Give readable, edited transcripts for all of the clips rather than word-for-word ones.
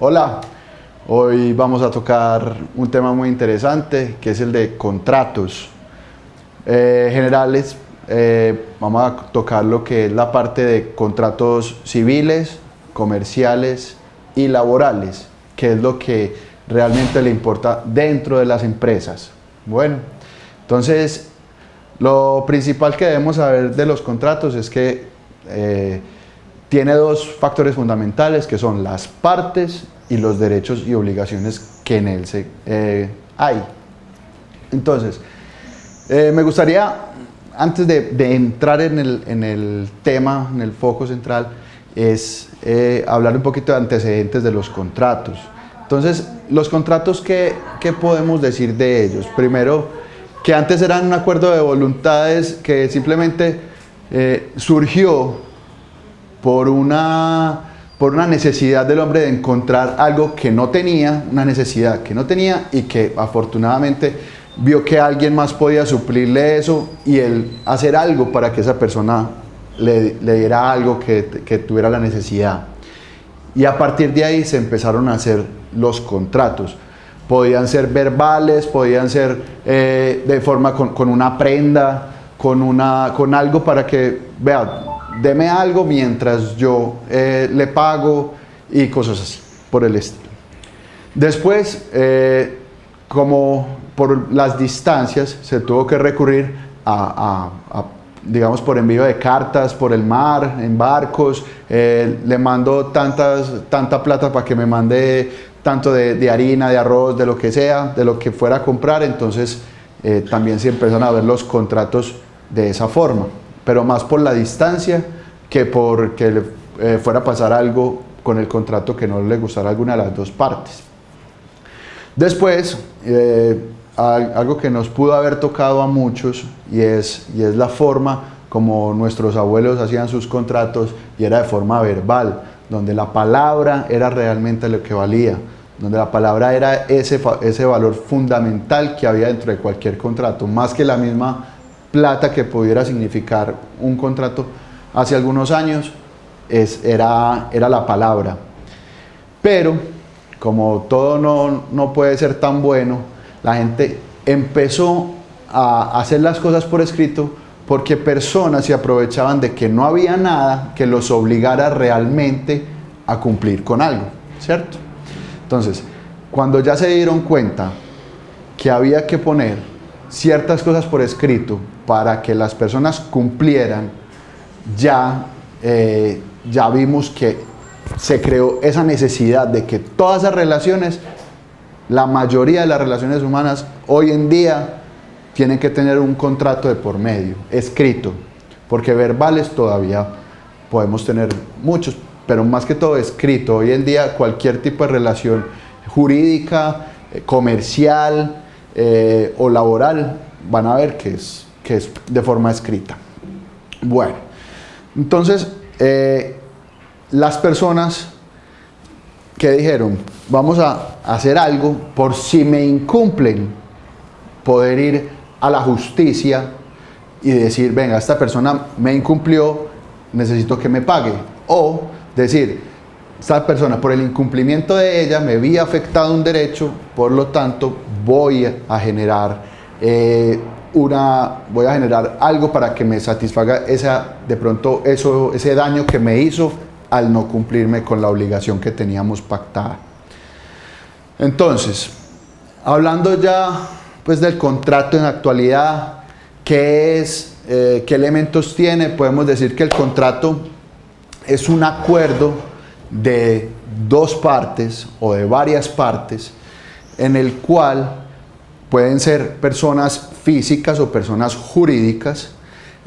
Hola, hoy vamos a tocar un tema muy interesante que es el de contratos generales. Vamos a tocar lo que es la parte de contratos civiles, comerciales y laborales, que es lo que realmente le importa dentro de las empresas. Bueno, entonces lo principal que debemos saber de los contratos es que tiene dos factores fundamentales, que son las partes y los derechos y obligaciones que en él hay. Entonces, me gustaría, antes de entrar en el tema, en el foco central, es hablar un poquito de antecedentes de los contratos. Entonces, los contratos, ¿qué podemos decir de ellos? Primero, que antes eran un acuerdo de voluntades que simplemente surgió por una necesidad del hombre de encontrar algo que no tenía, una necesidad que no tenía y que afortunadamente vio que alguien más podía suplirle eso y él hacer algo para que esa persona le diera algo que tuviera la necesidad. Y a partir de ahí se empezaron a hacer los contratos. Podían ser verbales, podían ser de forma con una prenda, con algo para que, vea, deme algo mientras yo le pago y cosas así, por el estilo. Después, como por las distancias, se tuvo que recurrir digamos, por envío de cartas, por el mar, en barcos, le mando tanta plata para que me mande tanto de harina, de arroz, de lo que sea, de lo que fuera a comprar. Entonces también se empezaron a ver los contratos de esa forma, pero más por la distancia que porque le fuera a pasar algo con el contrato que no le gustara a alguna de las dos partes. Después, algo que nos pudo haber tocado a muchos y es la forma como nuestros abuelos hacían sus contratos, y era de forma verbal, donde la palabra era realmente lo que valía, donde la palabra era ese valor fundamental que había dentro de cualquier contrato, más que la misma plata que pudiera significar un contrato hace algunos años, era la palabra. Pero como todo no puede ser tan bueno, la gente empezó a hacer las cosas por escrito porque personas se aprovechaban de que no había nada que los obligara realmente a cumplir con algo, ¿cierto? Entonces, cuando ya se dieron cuenta que había que poner ciertas cosas por escrito para que las personas cumplieran, ya vimos que se creó esa necesidad de que todas esas relaciones, la mayoría de las relaciones humanas hoy en día tienen que tener un contrato de por medio, escrito, porque verbales todavía podemos tener muchos, pero más que todo escrito. Hoy en día cualquier tipo de relación jurídica, comercial o laboral, van a ver que es de forma escrita. Bueno, entonces las personas que dijeron, vamos a hacer algo por si me incumplen, poder ir a la justicia y decir, venga, esta persona me incumplió, necesito que me pague. O decir, esta persona, por el incumplimiento de ella, me vi afectado un derecho, por lo tanto voy a generar algo para que me satisfaga ese daño que me hizo al no cumplirme con la obligación que teníamos pactada. Entonces, hablando ya pues del contrato en la actualidad, ¿qué elementos tiene? Podemos decir que el contrato es un acuerdo de dos partes o de varias partes, en el cual pueden ser personas físicas o personas jurídicas,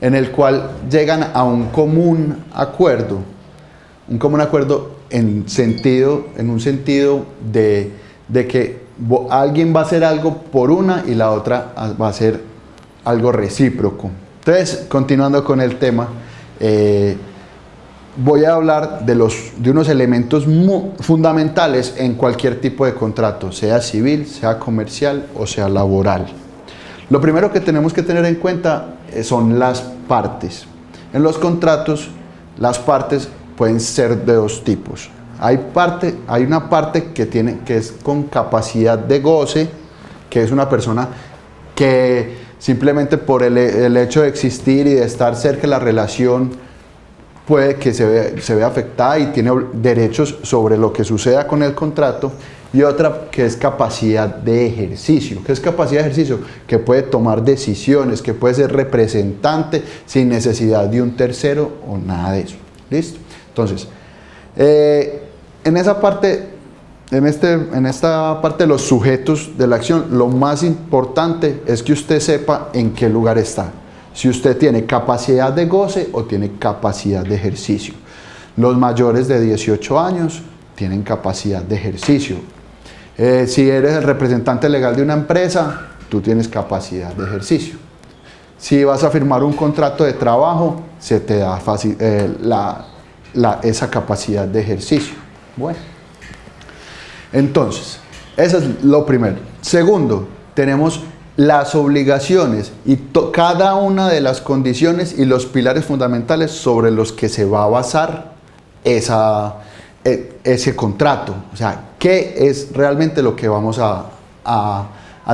en el cual llegan a un común acuerdo en un sentido de que alguien va a hacer algo por una y la otra va a hacer algo recíproco. Entonces, continuando con el tema, voy a hablar de unos elementos fundamentales en cualquier tipo de contrato, sea civil, sea comercial o sea laboral. Lo primero que tenemos que tener en cuenta son las partes. En los contratos, las partes pueden ser de dos tipos. Hay una parte que es con capacidad de goce, que es una persona que simplemente por el hecho de existir y de estar cerca de la relación puede que se vea afectada y tiene derechos sobre lo que suceda con el contrato. Y otra que es capacidad de ejercicio. ¿Qué es capacidad de ejercicio? Que puede tomar decisiones, que puede ser representante sin necesidad de un tercero o nada de eso. ¿Listo? Entonces, en esa parte, en esta parte de los sujetos de la acción, lo más importante es que usted sepa en qué lugar está. Si usted tiene capacidad de goce o tiene capacidad de ejercicio. Los mayores de 18 años tienen capacidad de ejercicio. Si eres el representante legal de una empresa, tú tienes capacidad de ejercicio. Si vas a firmar un contrato de trabajo, se te da fácil, esa capacidad de ejercicio. Bueno, entonces, eso es lo primero. Segundo, tenemos las obligaciones y cada una de las condiciones y los pilares fundamentales sobre los que se va a basar ese contrato. O sea, ¿qué es realmente lo que vamos a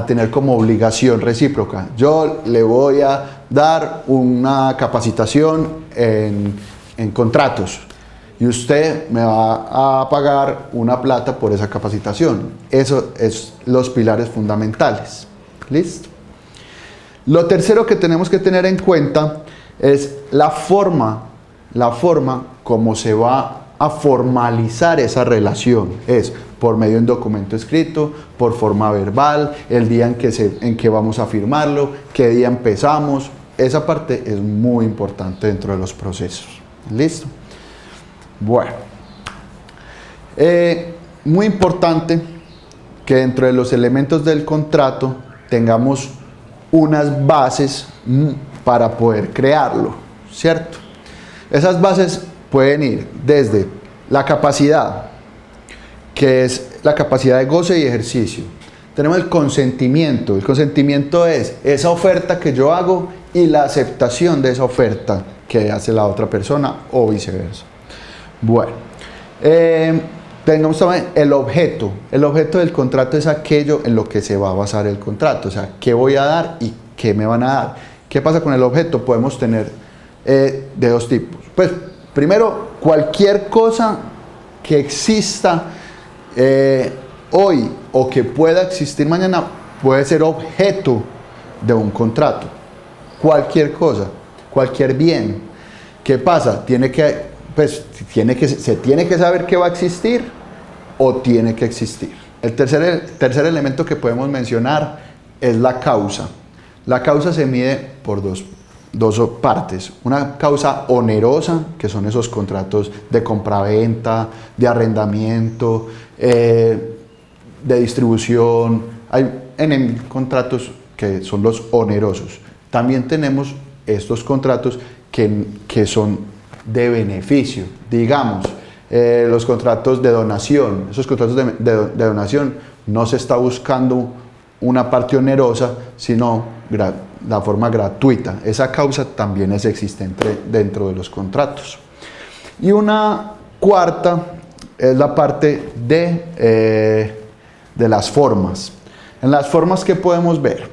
tener como obligación recíproca? Yo le voy a dar una capacitación en contratos y usted me va a pagar una plata por esa capacitación. Eso es los pilares fundamentales. ¿Listo? Lo tercero que tenemos que tener en cuenta es la forma como se va a formalizar esa relación. Es por medio de un documento escrito, por forma verbal, el día en que vamos a firmarlo, qué día empezamos. Esa parte es muy importante dentro de los procesos. ¿Listo? Bueno, muy importante que dentro de los elementos del contrato tengamos unas bases para poder crearlo, ¿cierto? Esas bases pueden ir desde la capacidad, que es la capacidad de goce y ejercicio. Tenemos el consentimiento. El consentimiento es esa oferta que yo hago y la aceptación de esa oferta que hace la otra persona o viceversa. Bueno, tengamos también el objeto. El objeto del contrato es aquello en lo que se va a basar el contrato. O sea, qué voy a dar y qué me van a dar. ¿Qué pasa con el objeto? Podemos tener de dos tipos. Pues, primero, cualquier cosa que exista hoy o que pueda existir mañana puede ser objeto de un contrato. Cualquier cosa, cualquier bien. ¿Qué pasa? Se tiene que saber que va a existir o tiene que existir. El tercer elemento que podemos mencionar es la causa. La causa se mide por dos partes. Una causa onerosa, que son esos contratos de compraventa, de arrendamiento, de distribución. Hay contratos que son los onerosos. También tenemos estos contratos que son de beneficio. Digamos, los contratos de donación. Esos contratos de donación no se está buscando una parte onerosa, sino la forma gratuita. Esa causa también es existente dentro de los contratos. Y una cuarta es la parte de las formas. En las formas, ¿qué podemos ver?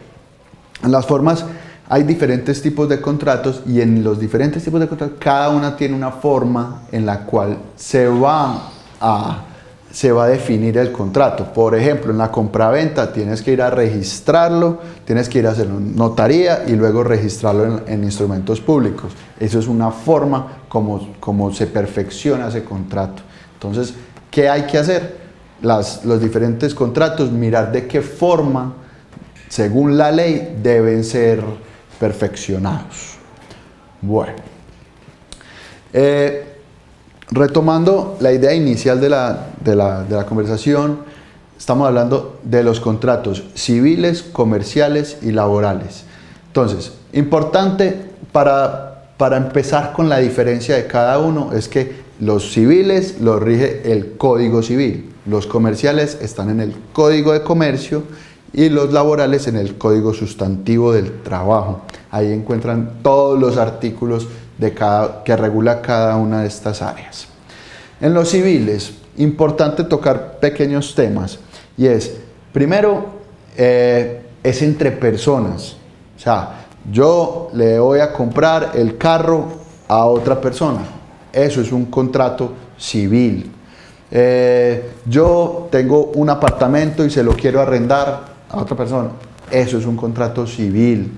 En las formas hay diferentes tipos de contratos y en los diferentes tipos de contratos cada una tiene una forma en la cual se va a definir el contrato. Por ejemplo, en la compraventa tienes que ir a registrarlo, tienes que ir a hacerlo en notaría y luego registrarlo en instrumentos públicos. Eso es una forma como se perfecciona ese contrato. Entonces, ¿qué hay que hacer? Los diferentes contratos, mirar de qué forma, según la ley, deben ser perfeccionados. Bueno, retomando la idea inicial de la conversación, estamos hablando de los contratos civiles, comerciales y laborales. Entonces, importante para empezar con la diferencia de cada uno es que los civiles los rige el Código Civil, los comerciales están en el Código de Comercio y los laborales en el Código Sustantivo del Trabajo. Ahí encuentran todos los artículos que regula cada una de estas áreas. En los civiles, importante tocar pequeños temas, y es, primero, es entre personas. O sea, yo le voy a comprar el carro a otra persona. Eso es un contrato civil. Yo tengo un apartamento y se lo quiero arrendar a otra persona. Eso es un contrato civil.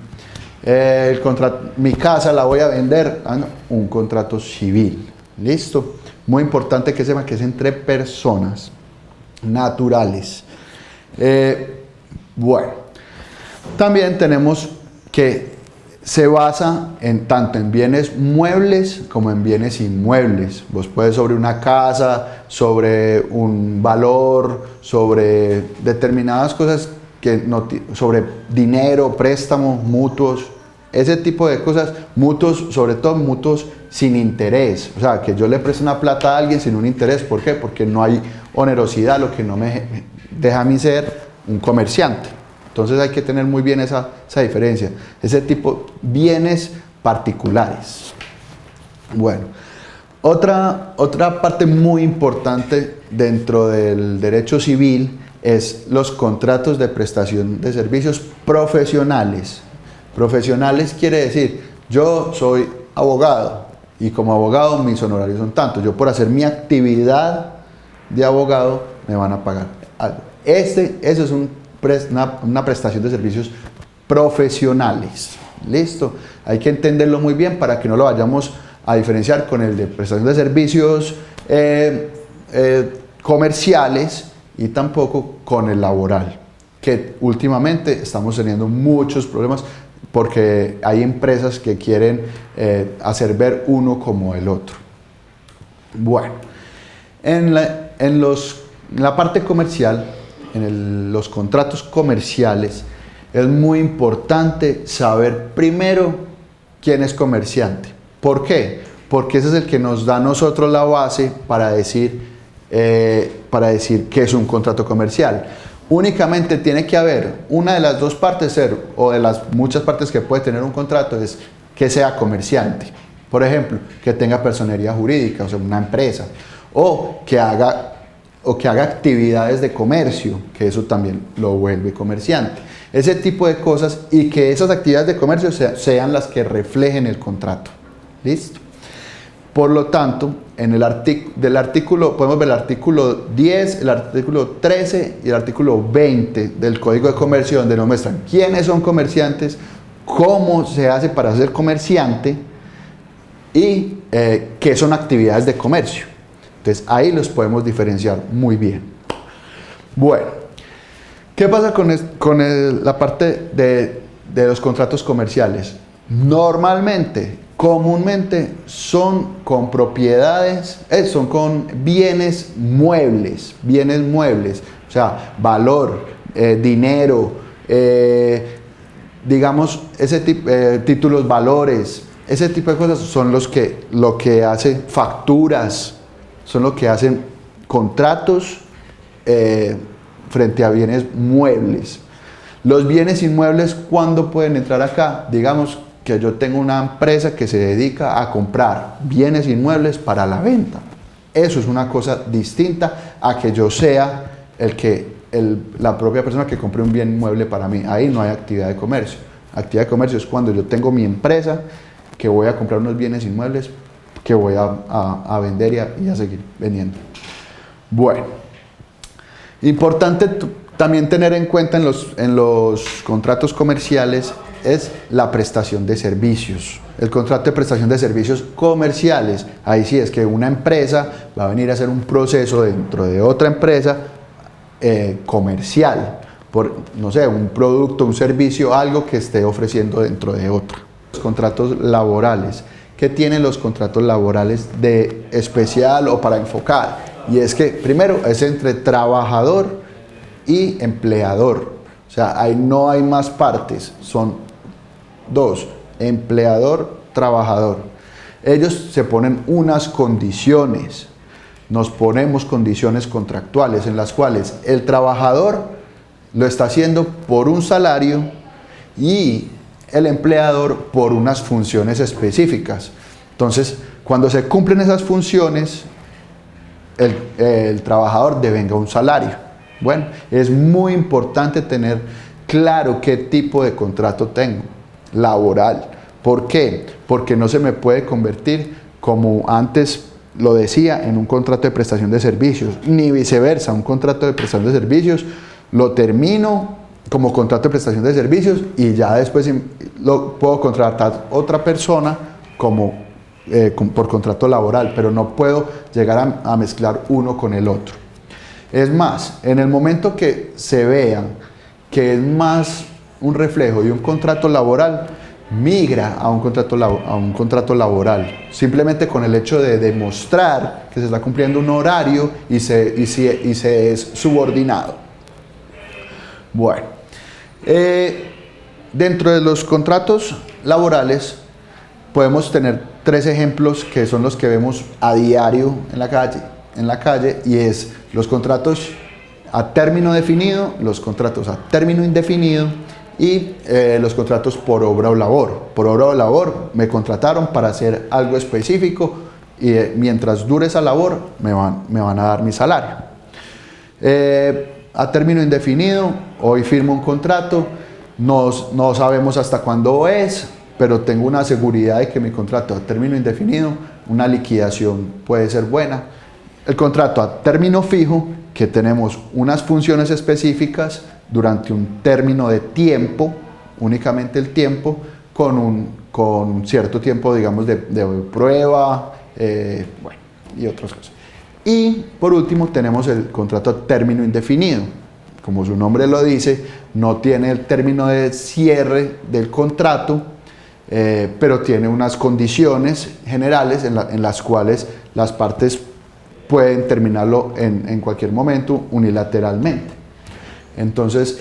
Mi casa la voy a vender. No, un contrato civil. ¿Listo? Muy importante que sepan que es entre personas naturales. Bueno, también tenemos que se basa tanto en bienes muebles como en bienes inmuebles. Vos puedes sobre una casa, sobre un valor, sobre determinadas cosas, sobre dinero, préstamos, mutuos, ese tipo de cosas, mutuos, sobre todo mutuos sin interés. O sea, que yo le presto una plata a alguien sin un interés. ¿Por qué? Porque no hay onerosidad, lo que no me deja a mí ser un comerciante. Entonces hay que tener muy bien esa diferencia. Ese tipo de bienes particulares. Bueno, otra parte muy importante dentro del derecho civil es los contratos de prestación de servicios profesionales. Profesionales quiere decir, yo soy abogado y como abogado mis honorarios son tantos. Yo por hacer mi actividad de abogado me van a pagar algo. Eso es una prestación de servicios profesionales. ¿Listo? Hay que entenderlo muy bien para que no lo vayamos a diferenciar con el de prestación de servicios comerciales y tampoco con el laboral, que últimamente estamos teniendo muchos problemas porque hay empresas que quieren hacer ver uno como el otro. Bueno, en la parte comercial, los contratos comerciales, es muy importante saber primero quién es comerciante. ¿Por qué? Porque ese es el que nos da a nosotros la base para decir qué es un contrato comercial. Únicamente tiene que haber una de las dos partes, o de las muchas partes que puede tener un contrato, es que sea comerciante. Por ejemplo, que tenga personería jurídica, o sea, una empresa, o que haga actividades de comercio, que eso también lo vuelve comerciante. Ese tipo de cosas, y que esas actividades de comercio sean las que reflejen el contrato. ¿Listo? Por lo tanto, podemos ver el artículo 10, el artículo 13 y el artículo 20 del Código de Comercio, donde nos muestran quiénes son comerciantes, cómo se hace para ser comerciante y qué son actividades de comercio. Entonces ahí los podemos diferenciar muy bien. Bueno, ¿qué pasa con la parte de los contratos comerciales? Comúnmente son con propiedades, son con bienes muebles, o sea, valor, dinero, digamos, títulos, valores, ese tipo de cosas son lo que hacen facturas, son lo que hacen contratos frente a bienes muebles. Los bienes inmuebles, ¿cuándo pueden entrar acá? Digamos que yo tengo una empresa que se dedica a comprar bienes inmuebles para la venta. Eso es una cosa distinta a que yo sea la propia persona que compre un bien inmueble para mí. Ahí no hay actividad de comercio. Actividad de comercio es cuando yo tengo mi empresa que voy a comprar unos bienes inmuebles que voy a vender y a seguir vendiendo. Bueno, importante también tener en cuenta en los contratos comerciales es la prestación de servicios. El contrato de prestación de servicios comerciales, ahí sí es que una empresa va a venir a hacer un proceso dentro de otra empresa comercial, por, no sé, un producto, un servicio, algo que esté ofreciendo dentro de otra. Los contratos laborales. ¿Qué tienen los contratos laborales de especial o para enfocar? Y es que primero es entre trabajador y empleador. O sea, ahí no hay más partes, son dos, empleador, trabajador. Ellos se ponen unas condiciones, nos ponemos condiciones contractuales en las cuales el trabajador lo está haciendo por un salario y el empleador por unas funciones específicas. Entonces, cuando se cumplen esas funciones, el trabajador devenga un salario. Bueno, es muy importante tener claro qué tipo de contrato tengo, laboral. ¿Por qué? Porque no se me puede convertir, como antes lo decía, en un contrato de prestación de servicios, ni viceversa. Un contrato de prestación de servicios lo termino como contrato de prestación de servicios y ya después lo puedo contratar otra persona como por contrato laboral, pero no puedo llegar a mezclar uno con el otro. Es más, en el momento que se vean que es más un reflejo de un contrato laboral, migra a un contrato laboral, simplemente con el hecho de demostrar que se está cumpliendo un horario y se es subordinado. Bueno, dentro de los contratos laborales podemos tener 3 ejemplos que son los que vemos a diario en la calle, y es los contratos a término definido, los contratos a término indefinido y los contratos por obra o labor. Por obra o labor me contrataron para hacer algo específico y mientras dure esa labor me van a dar mi salario. A término indefinido, hoy firmo un contrato, no sabemos hasta cuándo es, pero tengo una seguridad de que mi contrato a término indefinido, una liquidación puede ser buena. El contrato a término fijo, que tenemos unas funciones específicas durante un término de tiempo, únicamente el tiempo, con cierto tiempo, digamos, de prueba, bueno, y otras cosas. Y por último tenemos el contrato a término indefinido. Como su nombre lo dice, no tiene el término de cierre del contrato, pero tiene unas condiciones generales en las cuales las partes pueden terminarlo en cualquier momento unilateralmente. Entonces,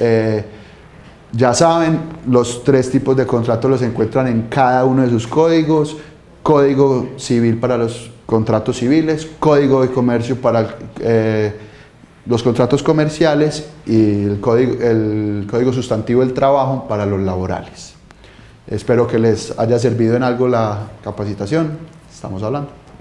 ya saben, los 3 tipos de contratos los encuentran en cada uno de sus códigos: Código Civil para los contratos civiles, Código de Comercio para los contratos comerciales y el Código Sustantivo del Trabajo para los laborales. Espero que les haya servido en algo la capacitación. Estamos hablando.